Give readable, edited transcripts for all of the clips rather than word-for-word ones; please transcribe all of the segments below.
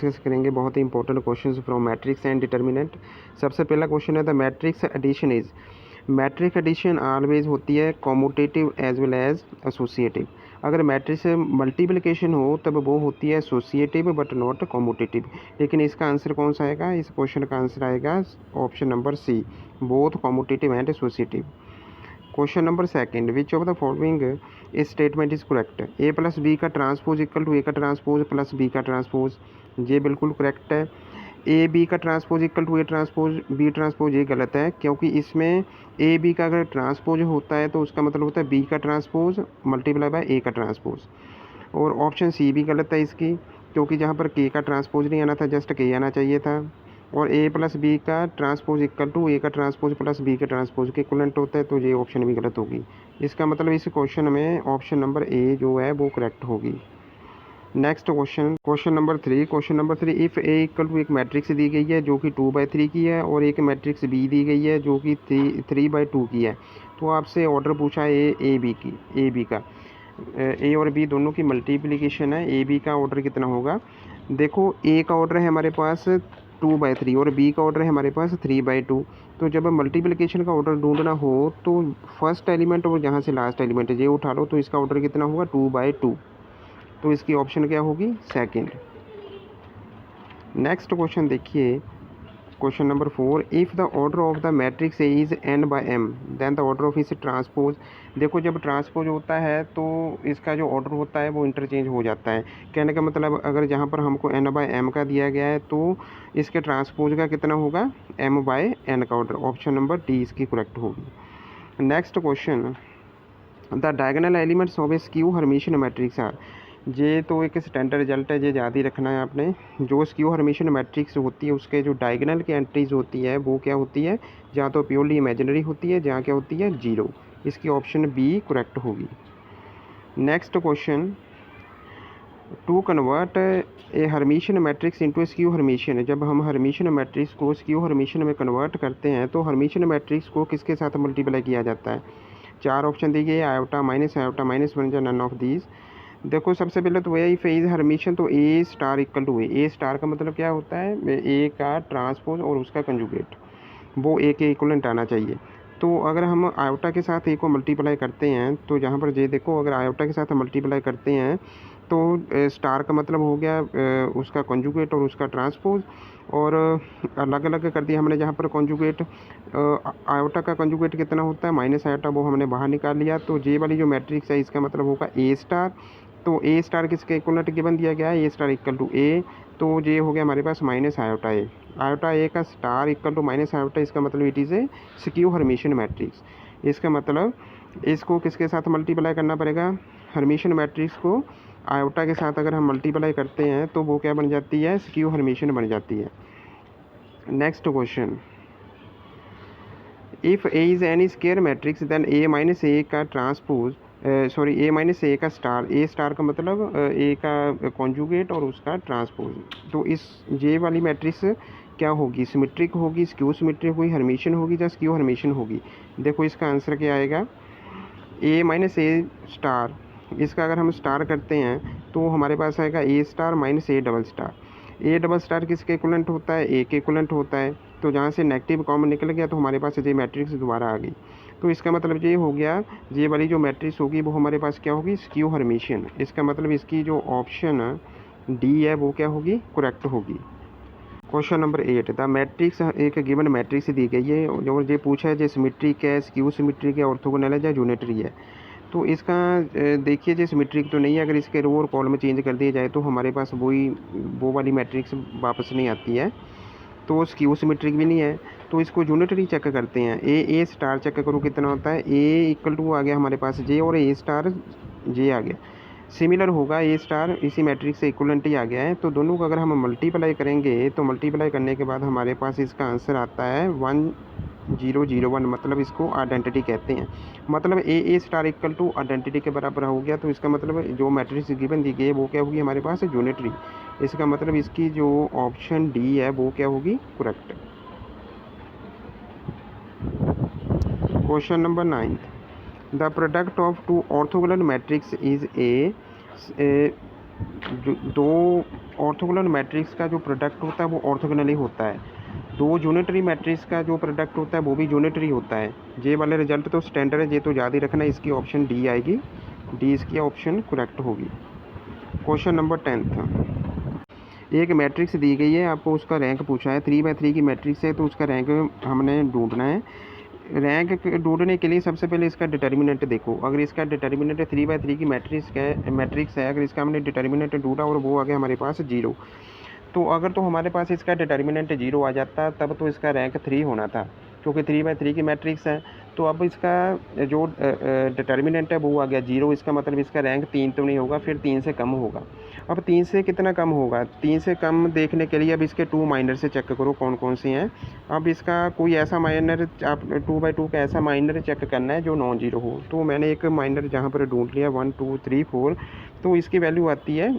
Discuss करेंगे बहुत ही important questions from matrix and determinant. सबसे पहला क्वेश्चन है the matrix addition is. Matrix addition always होती है commutative as well as associative. अगर मैट्रिक्स मल्टीप्लिकेशन हो तब वो होती है एसोसिएटिव बट नॉट कॉम्यूटेटिव। लेकिन इसका आंसर कौन सा आएगा? इस क्वेश्चन का आंसर आएगा option number C, both commutative and associative. Question number second, which of the following statement is correct? A plus B का ट्रांसपोज इक्वल टू ए का ट्रांसपोज प्लस बी का ट्रांसपोज, ये बिल्कुल करेक्ट है। A B का transpose equal to A transpose B transpose, ये गलत है, क्योंकि इसमें ए बी का अगर ट्रांसपोज होता है तो उसका मतलब होता है बी का ट्रांसपोज मल्टीप्लाई बाय ए का ट्रांसपोज। और ऑप्शन सी भी गलत है इसकी, क्योंकि जहाँ पर के का ट्रांसपोज नहीं आना था, जस्ट के आना चाहिए था। और ए प्लस बी का ट्रांसपोज इक्वल टू ए का ट्रांसपोज प्लस बी के ट्रांसपोज के इक्वलेंट होता है, तो ये ऑप्शन भी गलत होगी। इसका मतलब इस क्वेश्चन में ऑप्शन नंबर ए जो है वो करेक्ट होगी। Next question, question number three, if A equal to एक मैट्रिक्स दी गई है जो कि 2/3 की है और एक मैट्रिक्स बी दी गई है जो कि 3/2 की है, तो आपसे ऑर्डर पूछा है ए बी का, ए और बी दोनों की मल्टीप्लिकेशन है, ए बी का ऑर्डर कितना होगा? देखो, ए का ऑर्डर है हमारे पास 2/3 और बी का ऑर्डर है हमारे पास 3/2। तो जब मल्टीप्लिकेशन का ऑर्डर ढूंढना हो तो फर्स्ट एलिमेंट और जहाँ से लास्ट एलिमेंट ये उठा लो, तो इसका ऑर्डर कितना होगा? 2/2। तो इसकी ऑप्शन क्या होगी? सेकंड। नेक्स्ट क्वेश्चन देखिए, question number 4, if the order of the matrix A is n/m then the order of इस ट्रांसपोज। देखो, जब ट्रांसपोज होता है तो इसका जो ऑर्डर होता है वो इंटरचेंज हो जाता है। कहने का मतलब, अगर जहाँ पर हमको n/m का दिया गया है तो इसके ट्रांसपोज का कितना होगा? m/n का ऑर्डर। ऑप्शन नंबर डी इसकी करेक्ट होगी। Next question, the diagonal elements of a skew Hermitian matrix are. ये तो एक स्टैंडर्ड रिजल्ट है, ये याद ही रखना है आपने। जो स्क्यू हर्मिशियन मैट्रिक्स होती है उसके जो डायगोनल की एंट्रीज होती है वो क्या होती है? जहाँ तो प्योरली इमेजिनरी होती है, जहाँ क्या होती है? 0। इसकी ऑप्शन बी करेक्ट होगी। Next question, to convert a Hermitian matrix into a skew Hermitian. जब हम हर्मिशियन मैट्रिक्स को स्क्यू हर्मिशियन में कन्वर्ट करते हैं तो हर्मिशियन मैट्रिक्स को किसके साथ मल्टीप्लाई किया जाता है? 4 ऑप्शन दी गई, आयोटा माइनस वन या नन ऑफ दीज। देखो, सबसे पहले तो A if A is Hermitian, तो A star equal to A star का मतलब क्या होता है? ए का ट्रांसपोज और उसका कंजुगेट, वो ए के इक्वलेंट आना चाहिए। तो अगर हम आयोटा के साथ ए को मल्टीप्लाई करते हैं तो जहाँ पर जे देखो, अगर आयोटा के साथ मल्टीप्लाई करते हैं तो स्टार का मतलब हो गया उसका कंजुगेट और उसका ट्रांसपोज, और अलग अलग कर दिया हमने। जहाँ पर कंजुगेट आयोटा का कंजुगेट कितना होता है? माइनस आयोटा, वो हमने बाहर निकाल लिया। तो जे वाली जो मैट्रिक्स है इसका मतलब होगा ए स्टार। तो ए स्टार किसके इक्वलेंट गिवन दिया गया है? A star equal to A, तो ये हो गया हमारे पास minus iota A. Iota A का star equal to minus iota, इसका मतलब it is a skew Hermitian matrix. इसका मतलब इसको किसके साथ मल्टीप्लाई करना पड़ेगा? हर्मिशियन मैट्रिक्स को आयोटा के साथ अगर हम मल्टीप्लाई करते हैं तो वो क्या बन जाती है? स्क्यू हर्मिशियन बन जाती है। Next question, if A is any square matrix then A minus A का ट्रांसपोज, ए माइनस ए का स्टार, ए स्टार का मतलब ए का कॉन्जुगेट और उसका ट्रांसपोज। तो इस जे वाली मैट्रिक्स क्या होगी? सिमेट्रिक होगी, स्क्यू सिमेट्रिक होगी, हर्मिशियन होगी या स्क्यू हर्मिशियन होगी? देखो, इसका आंसर क्या आएगा? ए माइनस ए स्टार, इसका अगर हम स्टार करते हैं तो हमारे पास आएगा A star minus A double star. A double star किसके इक्वलेंट होता है? ए के इक्वलेंट होता है। तो जहाँ से नेगेटिव कॉमन निकल गया तो हमारे पास ये मैट्रिक्स दोबारा आ गई। तो इसका मतलब ये हो गया, ये वाली जो मैट्रिक्स होगी वो हमारे पास क्या होगी? Skew Hermitian. इसका मतलब इसकी जो ऑप्शन डी है वो क्या होगी? करेक्ट होगी। क्वेश्चन नंबर 8, द मैट्रिक्स, एक गिवन मैट्रिक्स दी गई है और ये पूछा है जो सिमेट्रिक है, स्क्यू सिमेट्रिक है, ऑर्थोगोनल है या यूनिटरी है। तो इसका देखिए, जो सिमेट्रिक तो नहीं है, अगर इसके रो और कॉलम चेंज कर दिए जाए तो हमारे पास वो वाली मैट्रिक्स वापस नहीं आती है। तो स्क्यू सिमेट्रिक भी नहीं है, तो इसको यूनिटरी चेक करते हैं। ए स्टार चेक करो कितना होता है? ए इक्वल टू आ गया हमारे पास जे, और ए स्टार जे आ गया। सिमिलर होगा, ए स्टार इसी मैट्रिक्स से इक्वलेंट ही आ गया है। तो दोनों को अगर हम मल्टीप्लाई करेंगे तो मल्टीप्लाई करने के बाद हमारे पास इसका आंसर आता है 1001, मतलब इसको आइडेंटिटी कहते हैं। मतलब ए स्टार इक्वल टू आइडेंटिटी के बराबर हो गया। तो इसका मतलब जो मैट्रिक्स गिवन दी गई है वो क्या होगी हमारे पास? यूनिटरी। इसका मतलब इसकी जो ऑप्शन डी है वो क्या होगी? Correct. Question number 9, the product of two orthogonal matrix is a, दो ऑर्थोगोनल मैट्रिक्स का जो प्रोडक्ट होता है वो ऑर्थोगोनली होता है। दो यूनिटरी मैट्रिक्स का जो प्रोडक्ट होता है वो भी यूनिटरी होता है। ये वाले रिजल्ट तो स्टैंडर्ड है, ये तो याद ही रखना। इसकी ऑप्शन डी आएगी, डी इसकी ऑप्शन करेक्ट होगी। क्वेश्चन नंबर 10th, एक मैट्रिक्स दी गई है, आपको उसका रैंक पूछा है। 3x3 की मैट्रिक्स है तो उसका रैंक हमने ढूंढना है। रैंक ढूंढने के लिए सबसे पहले इसका डिटर्मिनेंट देखो। अगर इसका डिटर्मिनेंट 3x3 की मैट्रिक्स है, अगर इसका हमने डिटर्मिनेंट ढूंढा और वो आ गया हमारे पास 0, तो अगर तो हमारे पास इसका डिटर्मिनेंट 0 आ जाता तब तो इसका रैंक 3 होना था, क्योंकि 3x3 की मैट्रिक्स है। तो अब इसका जो डिटर्मिनेंट है वो आ गया 0, इसका मतलब इसका रैंक 3 तो नहीं होगा, फिर 3 से कम होगा। अब 3 से कितना कम होगा? 3 से कम देखने के लिए अब इसके 2 माइनर से चेक करो कौन कौन से हैं। अब इसका कोई ऐसा माइनर, आप 2/2 का ऐसा माइनर चेक करना है जो नॉन जीरो हो। तो मैंने एक माइनर जहाँ पर ढूंढ लिया 1 2 3 4, तो इसकी वैल्यू आती है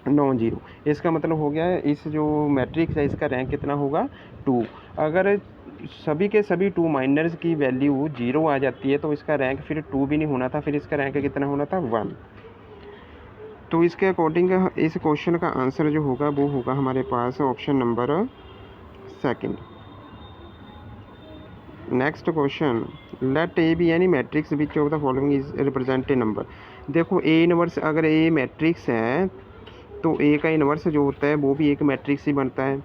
नॉन जीरो। इसका मतलब हो गया इस जो मैट्रिक्स है इसका रैंक कितना होगा? 2। अगर सभी के सभी 2 माइनर्स की वैल्यू 0 आ जाती है तो इसका रैंक फिर 2 भी नहीं होना था, फिर इसका रैंक कितना होना था? 1। तो इसके अकॉर्डिंग इस क्वेश्चन का आंसर जो होगा वो होगा हमारे पास option number 2। Next question, let A B any matrix which of the following is represent a number. देखो ए इनवर्स, अगर ए मैट्रिक्स है तो ए का इन्वर्स जो होता है वो भी एक मैट्रिक्स ही बनता है,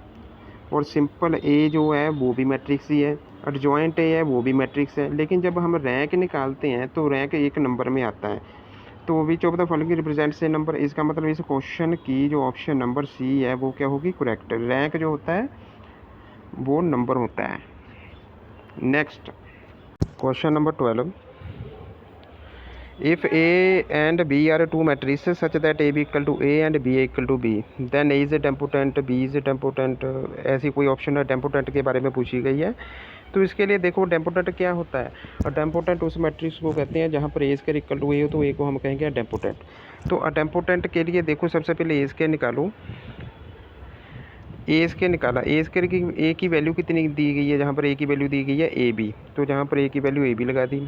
और सिंपल ए जो है वो भी मैट्रिक्स ही है, एडजॉइंट ए है वो भी मैट्रिक्स है। लेकिन जब हम रैंक निकालते हैं तो रैंक एक नंबर में आता है। तो विच of the following represents A number, इसका मतलब इस क्वेश्चन की जो ऑप्शन नंबर सी है वो क्या होगी? करेक्ट। रैंक जो होता है वो नंबर होता है। Next question number 12, if A and B are two matrices such that A B equal to A and B equal to B, then A is idempotent, B is idempotent, ऐसी कोई option है डेम्पोटेंट के बारे में पूछी गई है। तो इसके लिए देखो डेम्पोटेंट क्या होता है, और डेम्पोटेंट उस मैट्रिक्स को कहते हैं जहाँ पर ए स्क्वायर इक्वल टू ए हो तो ए को हम कहेंगे डेम्पोटेंट। तो अडेम्पोटेंट के लिए देखो सबसे पहले ए स्क्वायर निकालो। ए स्क्वायर निकाला, ए स्क्वायर की ए की वैल्यू कितनी दी गई है? जहाँ पर ए की वैल्यू दी गई है ए बी, तो जहाँ पर ए की वैल्यू ए बी लगा दी।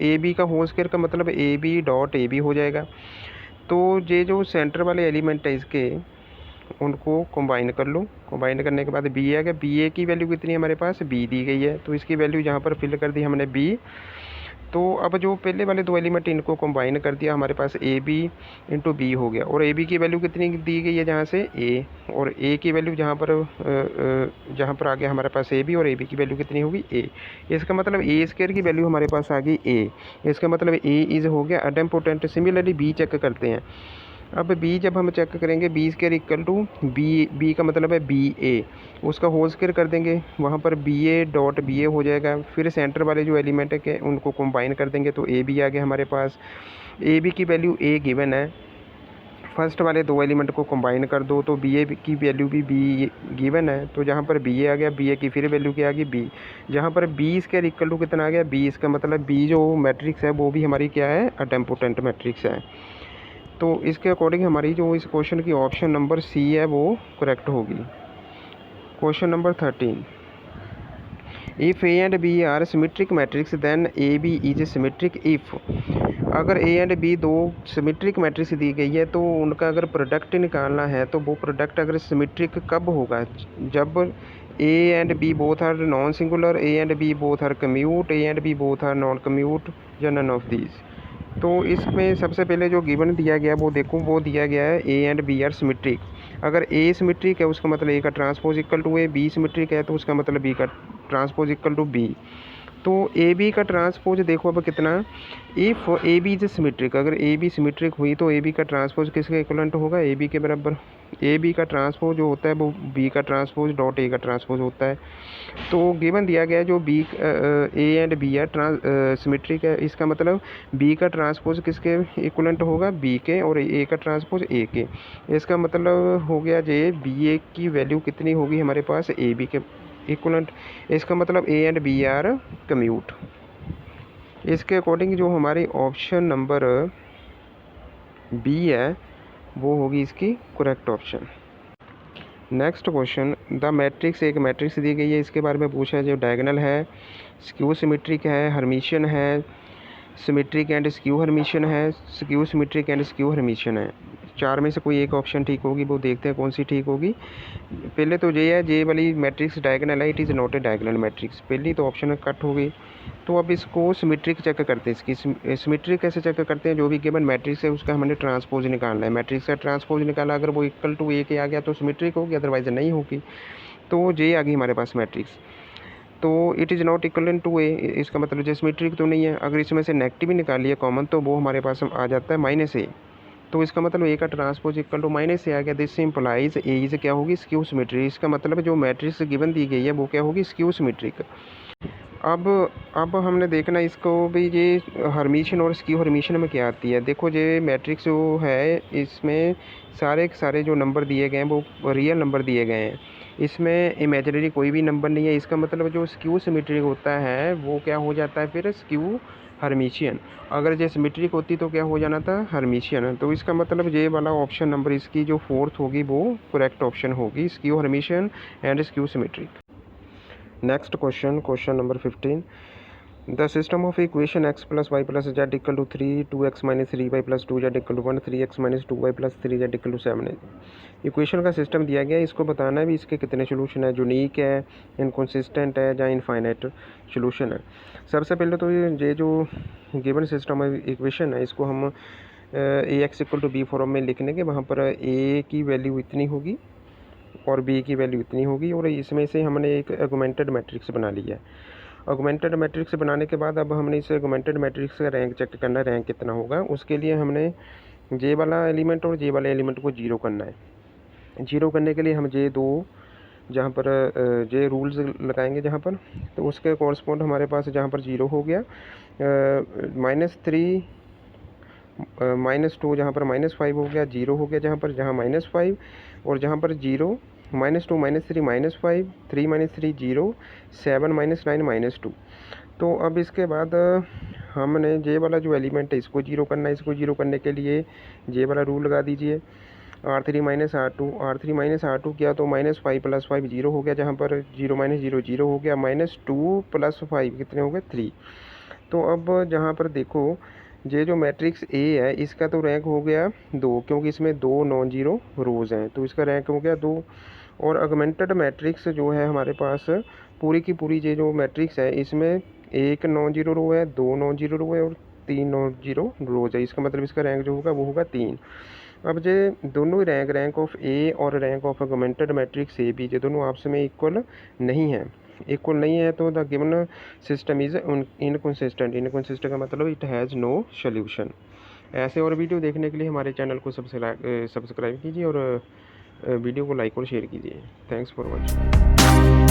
ए बी का होल स्क्वायर का मतलब A B dot A B हो जाएगा। तो ये जो सेंटर वाले एलिमेंट है इसके, उनको कंबाइन कर लो। कंबाइन करने के बाद बी आ गया। बी ए की वैल्यू कितनी है हमारे पास? बी दी गई है, तो इसकी वैल्यू यहाँ पर फिल कर दी हमने बी। तो अब जो पहले वाले दो एलिमेंट इनको कंबाइन कर दिया, हमारे पास ए बी इंटू बी हो गया। और ए बी की वैल्यू कितनी दी गई है जहाँ से? ए, और ए की वैल्यू जहाँ पर आ गया हमारे पास ए बी, और ए बी की वैल्यू कितनी होगी? ए। इसका मतलब ए स्क्वायर की वैल्यू हमारे पास आ गई ए। इसका मतलब ए इज हो गया अडेम्पोटेंट। सिमिलरली बी चेक करते हैं। अब बी जब हम चेक करेंगे, B square equal to B का मतलब है बी ए, उसका होल स्क्वायर कर देंगे, वहाँ पर बी ए डॉट बी ए हो जाएगा। फिर सेंटर वाले जो एलिमेंट है के उनको कंबाइन कर देंगे तो ए बी आ गया हमारे पास। ए बी की वैल्यू ए गिवन है, फर्स्ट वाले दो एलिमेंट को कंबाइन कर दो तो बी ए की वैल्यू भी बी गिवन है, तो जहाँ पर बी ए आ गया, बी ए की फिर वैल्यू क्या आ गई? बी। जहाँ पर बी स्क्वायर इक्वल टू कितना आ गया? बी। इसका मतलब बी जो मैट्रिक्स है वो भी हमारी क्या है? अडेम्पोटेंट मैट्रिक्स है। तो इसके अकॉर्डिंग हमारी जो इस क्वेश्चन की ऑप्शन नंबर सी है वो करेक्ट होगी। Question number 13, if A and B are symmetric matrix then A B is symmetric if. अगर ए एंड बी दो सिमेट्रिक मैट्रिक्स दी गई है तो उनका अगर प्रोडक्ट निकालना है तो वो प्रोडक्ट अगर सिमेट्रिक कब होगा? जब A and B both are non singular, A and B both are commute, A and B both are non commute, या नन ऑफ दीज। तो इसमें सबसे पहले जो गिवन दिया गया वो देखो, वो दिया गया है A and B are symmetric. अगर ए सिमेट्रिक है उसका मतलब ए का transpose equal to A, B symmetric है तो उसका मतलब बी का ट्रांसपोज इक्वल टू बी। तो ए बी का ट्रांसपोज देखो अब कितना, if A B is symmetric, अगर ए बी सिमेट्रिक हुई तो ए बी का ट्रांसपोज किसके इक्वलेंट होगा? ए बी के बराबर। ए बी का ट्रांसपोज जो होता है वो बी का ट्रांसपोज डॉट ए का ट्रांसपोज होता है। तो गिवन दिया गया है जो बी ए एंड बी है सिमेट्रिक है, इसका मतलब बी का ट्रांसपोज किसके इक्वलेंट होगा? बी के, और ए का ट्रांसपोज ए के। इसका मतलब हो गया जे बी ए की वैल्यू कितनी होगी हमारे पास? ए बी के इक्वलेंट। इसका मतलब A and B are commute. इसके अकॉर्डिंग जो हमारी ऑप्शन नंबर बी है वो होगी इसकी correct option. Next question, the matrix, एक मैट्रिक्स दी गई है, इसके बारे में पूछा है जो डायगोनल है, स्क्यू सिमेट्रिक है, हर्मिशियन है, सिमेट्रिक एंड स्क्यू हर्मिशियन है, skew symmetric and skew Hermitian है। चार में से कोई एक ऑप्शन ठीक होगी, वो देखते हैं कौन सी ठीक होगी। पहले तो ये है, जे वाली मैट्रिक्स डायगोनल है, it is not a diagonal matrix, पहली तो ऑप्शन कट हो गई। तो अब इसको सिमेट्रिक चेक करते हैं। इसकी सिमेट्रिक कैसे चेक करते हैं, जो भी गिवन मैट्रिक्स है उसका हमने ट्रांसपोज निकालना है। मैट्रिक्स का ट्रांसपोज निकाला, अगर वो इक्वल टू ए के आ गया तो सिमेट्रिक होगी, अदरवाइज नहीं होगी। तो जे आ गई हमारे पास मैट्रिक्स, तो it is not equal to A, इसका मतलब जो सिमेट्रिक तो नहीं है। अगर इसमें से नेगेटिव भी निकालिए कॉमन, तो वो हमारे पास आ जाता है माइनस ए, तो इसका मतलब ए का ट्रांसपोज इक्वल टू माइनस ए आ गया। दिस इम्प्लाइज ए इज क्या होगी, स्क्यू सिमेट्रिक। इसका मतलब जो मैट्रिक्स गिवन दी गई है वो क्या होगी, स्क्यू सिमेट्रिक। अब हमने देखना इसको भी, ये हर्मिशियन और स्क्यू हर्मिशियन में क्या आती है। देखो ये मैट्रिक्स जो है इसमें सारे के सारे जो नंबर दिए गए हैं वो रियल नंबर दिए गए हैं, इसमें इमेजिनरी कोई भी नंबर नहीं है। इसका मतलब जो स्क्यू सिमेट्रिक होता है वो क्या हो जाता है फिर, स्क्यू हर्मिशियन। अगर ये सिमेट्रिक होती तो क्या हो जाना था, हर्मिशियन। तो इसका मतलब ये वाला ऑप्शन नंबर इसकी जो फोर्थ होगी वो करेक्ट ऑप्शन होगी, skew Hermitian and skew symmetric. Next question, question number 15। The system of equation x plus y plus z equal to 3, 2x minus 3y plus 2z equal to 1, 3x minus 2y plus 3z equal to 7 है। Equation का system दिया गया है, इसको बताना है भी इसके कितने सोल्यूशन है, यूनिक है, इनकंसिस्टेंट है या इनफाइनाइट सोल्यूशन है। सबसे पहले तो ये जो गिवन सिस्टम ऑफ इक्वेशन है इसको हम A X equal to B form में लिखने के, वहाँ पर ए की वैल्यू इतनी होगी और बी की वैल्यू इतनी होगी, और इसमें से हमने एक ऑगमेंटेड मैट्रिक्स बना लिया है। ऑगमेंटेड मैट्रिक्स बनाने के बाद अब हमने इस ऑगमेंटेड मैट्रिक्स का रैंक चेक करना है, रैंक कितना होगा। उसके लिए हमने जे वाला एलिमेंट और जे वाले एलिमेंट को जीरो करना है। जीरो करने के लिए हम जे दो जहाँ पर जे रूल्स लगाएंगे जहाँ पर, तो उसके कॉरस्पॉन्ड हमारे पास जहाँ पर जीरो हो गया, -3 -2 जहाँ पर -5 हो गया, जीरो हो गया जहाँ पर, जहाँ -5 और जहाँ पर जीरो, -2 -3 -5, 3 -3 0, 7 -9 -2। तो अब इसके बाद हमने जे वाला जो एलिमेंट है इसको जीरो करना है। इसको जीरो करने के लिए जे वाला रूल लगा दीजिए, R3 -R2, R3 -R2 किया तो -5 + 5 जीरो हो गया, जहाँ पर 0 -0 0 हो गया, -2 + 5 कितने हो गए, 3। तो अब जहाँ पर देखो ये जो मैट्रिक्स ए है इसका तो रैंक हो गया 2, क्योंकि इसमें 2 नॉन जीरो रोज़ हैं, तो इसका रैंक हो गया 2। और ऑगमेंटेड मैट्रिक्स जो है हमारे पास पूरी की पूरी ये जो मैट्रिक्स है इसमें 1 नॉन जीरो रो है, 2 नॉन जीरो रो है और 3 नॉन जीरो रोज है। इसका मतलब इसका रैंक जो होगा वो होगा 3। अब ये दोनों ही रैंक ऑफ ए और rank of augmented matrix A B, ये दोनों आपस में इक्वल नहीं है। इक्वल नहीं है तो the given system is inconsistent. Inconsistent का मतलब इट हैज़ नो सोल्यूशन। ऐसे और वीडियो देखने के लिए हमारे चैनल को सब्सक्राइब कीजिए और वीडियो को लाइक और शेयर कीजिए। Thanks for watching.